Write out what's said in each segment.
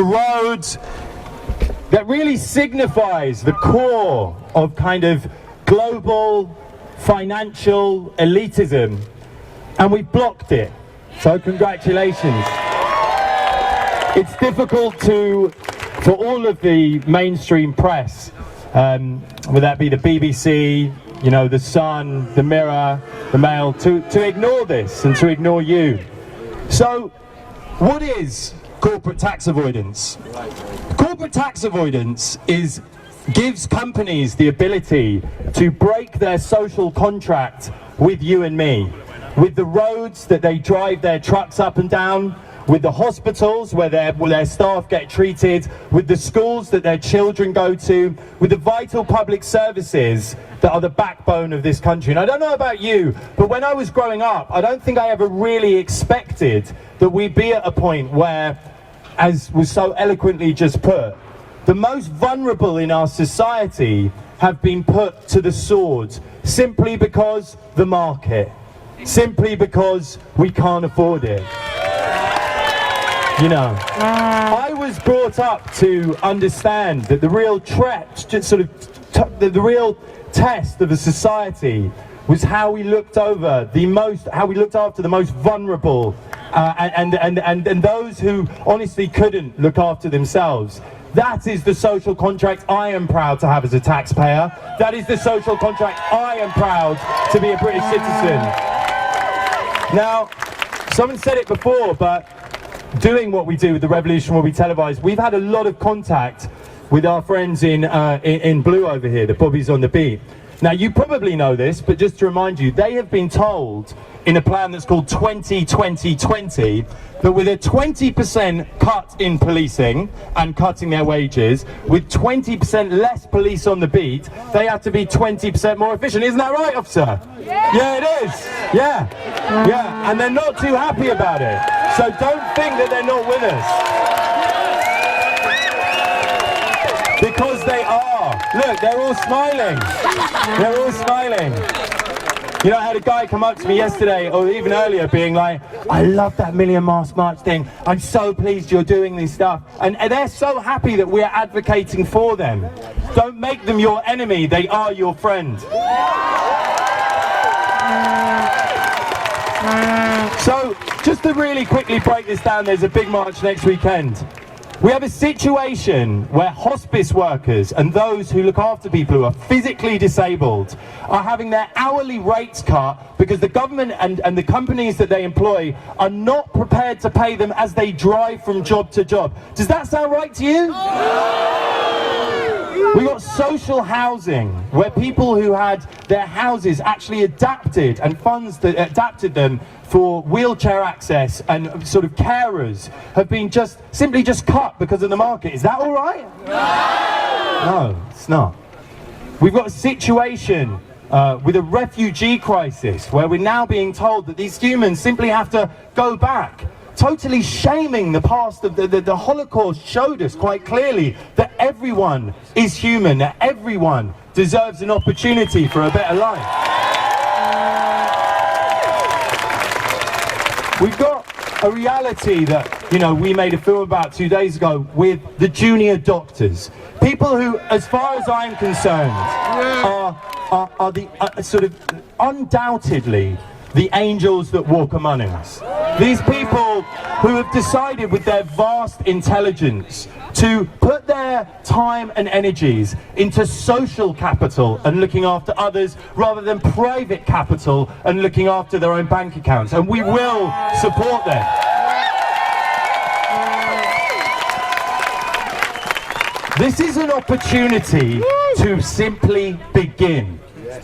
the road that really signifies the core of kind of global financial elitism, and we blocked it. So congratulations. It's difficult for all of the mainstream press, whether that be the BBC, you know, the Sun, the Mirror, the Mail, to ignore this and to ignore you. So, what is corporate tax avoidance? Corporate tax avoidance gives companies the ability to break their social contract with you and me, with the roads that they drive their trucks up and down, with the hospitals where their staff get treated, with the schools that their children go to, with the vital public services that are the backbone of this country. And I don't know about you, but when I was growing up, I don't think I ever really expected that we'd be at a point where, as was so eloquently just put, the most vulnerable in our society have been put to the sword simply because the market, simply because we can't afford it. You know, I was brought up to understand that the real the real test of a society was how we looked after the most vulnerable, and those who honestly couldn't look after themselves. That is the social contract I am proud to have as a taxpayer. That is the social contract I am proud to be a British citizen. Now, someone said it before, but doing what we do with the Revolution Will Be Televised, we've had a lot of contact with our friends in blue over here, the Bobbies on the Beat. Now, you probably know this, but just to remind you, they have been told in a plan that's called 20-20-20 that with a 20% cut in policing and cutting their wages, with 20% less police on the beat, they have to be 20% more efficient. Isn't that right, officer? Yeah, it is. Yeah. Yeah, and they're not too happy about it. So don't think that they're not with us. Because they are. Look, they're all smiling. They're all smiling. You know, I had a guy come up to me yesterday, or even earlier, being like, I love that Million Mask March thing. I'm so pleased you're doing this stuff. And they're so happy that we're advocating for them. Don't make them your enemy. They are your friend. So, just to really quickly break this down, there's a big march next weekend. We have a situation where hospice workers and those who look after people who are physically disabled are having their hourly rates cut because the government and the companies that they employ are not prepared to pay them as they drive from job to job. Does that sound right to you? We got social housing, where people who had their houses actually adapted, and funds that adapted them for wheelchair access and sort of carers, have been simply cut because of the market. Is that all right? No, it's not. We've got a situation with a refugee crisis where we're now being told that these humans simply have to go back. Totally shaming the past of the Holocaust showed us quite clearly that everyone is human, that everyone deserves an opportunity for a better life. We've got a reality that, you know, we made a film about 2 days ago with the junior doctors. People who, as far as I'm concerned, are the sort of undoubtedly the angels that walk among us. These people who have decided with their vast intelligence to put their time and energies into social capital and looking after others rather than private capital and looking after their own bank accounts. And we will support them. This is an opportunity to simply begin.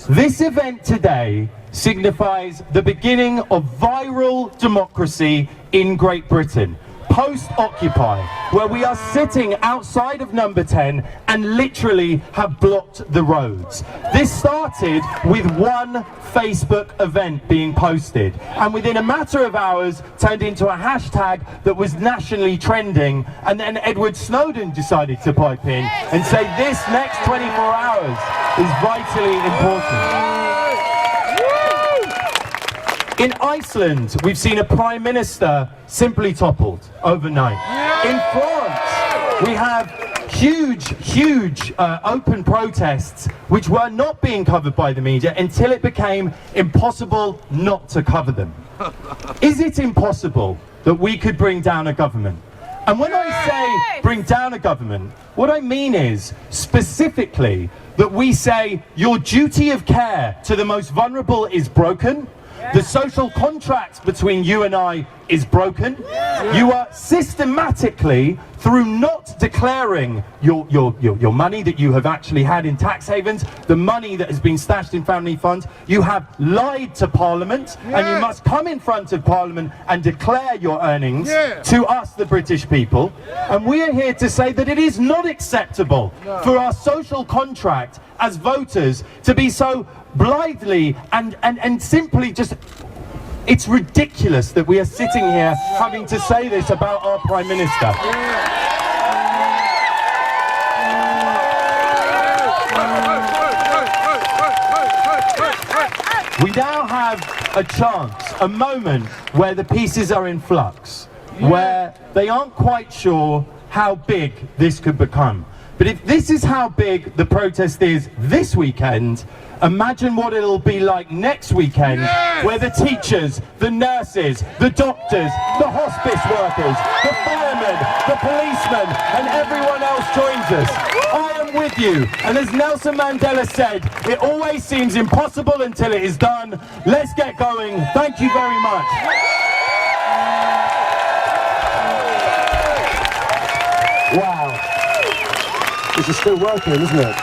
This event today signifies the beginning of viral democracy in Great Britain, post-Occupy, where we are sitting outside of number 10 and literally have blocked the roads. This started with one Facebook event being posted, and within a matter of hours turned into a hashtag that was nationally trending, and then Edward Snowden decided to pipe in and say this next 24 hours is vitally important. In Iceland, we've seen a prime minister simply toppled overnight. In France, We have huge open protests which were not being covered by the media until it became impossible not to cover them. Is it impossible that we could bring down a government? And when I say bring down a government, what I mean is specifically that we say your duty of care to the most vulnerable is broken. The social contract between you and I is broken. You are systematically, through not declaring your money that you have actually had in tax havens, the money that has been stashed in family funds, you have lied to Parliament, and you must come in front of Parliament and declare your earnings to us, the British people. And we are here to say that it is not acceptable for our social contract as voters to be so blithely and simply just... It's ridiculous that we are sitting here having to say this about our Prime Minister. We now have a chance, a moment where the pieces are in flux, where they aren't quite sure how big this could become. But if this is how big the protest is this weekend, imagine what it'll be like next weekend, where the teachers, the nurses, the doctors, the hospice workers, the firemen, the policemen, and everyone else joins us. I am with you, and as Nelson Mandela said, it always seems impossible until it is done. Let's get going. Thank you very much. Wow. This is still working, isn't it?